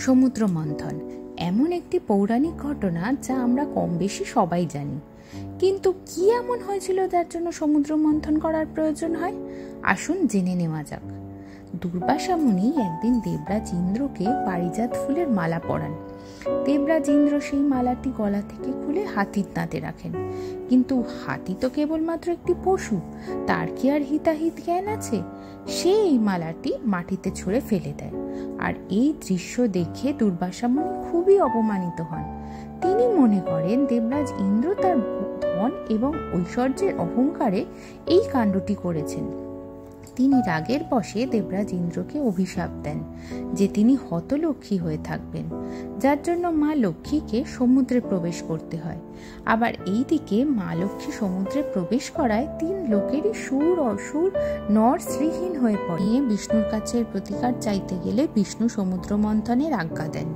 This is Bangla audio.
সমুদ্র মন্থন এমন একটি পৌরাণিক ঘটনা যা আমরা কম বেশি সবাই জানি, কিন্তু কি এমন হয়েছিল যার জন্য সমুদ্র মন্থন করার প্রয়োজন হয়? আসুন জেনে নেওয়া যাক। দুর্বাসা মুনি একদিন দেবরাজ ইন্দ্রকে পারিজাত ফুলের মালা পরান। দেবরাজ ইন্দ্র সেই মালাটি গলা থেকে খুলে হাতির দাঁতে রাখেন, কিন্তু হাতি তো কেবলমাত্র একটি পশু, তার কি আর হিতাহিত জ্ঞান আছে? সে এই মালাটি মাটিতে ছুঁড়ে ফেলে দেয়। আর এই দৃশ্য দেখে দুর্বাসা মুনি খুবই অপমানিত হন। তিনি মনে করেন দেবরাজ ইন্দ্র তার ধন এবং ঐশ্বর্যের অহংকারে এই কাণ্ডটি করেছেন। তিনি রাগের বশে দেবরাজ ইন্দ্রকে অভিশাপ দেন যে তিনি হতলক্ষ্মী হয়ে থাকবেন, যার জন্য মা লক্ষ্মীকে সমুদ্রে প্রবেশ করতে হয়। আবার এই দিকে মা লক্ষ্মী সমুদ্রে প্রবেশ করায় 3 লোকেরই সুর অসুর নর শ্রীহীন হয়ে পড়ে। বিষ্ণুর কাছে প্রতিকার চাইতে গেলে বিষ্ণু সমুদ্র মন্থনের আজ্ঞা দেন।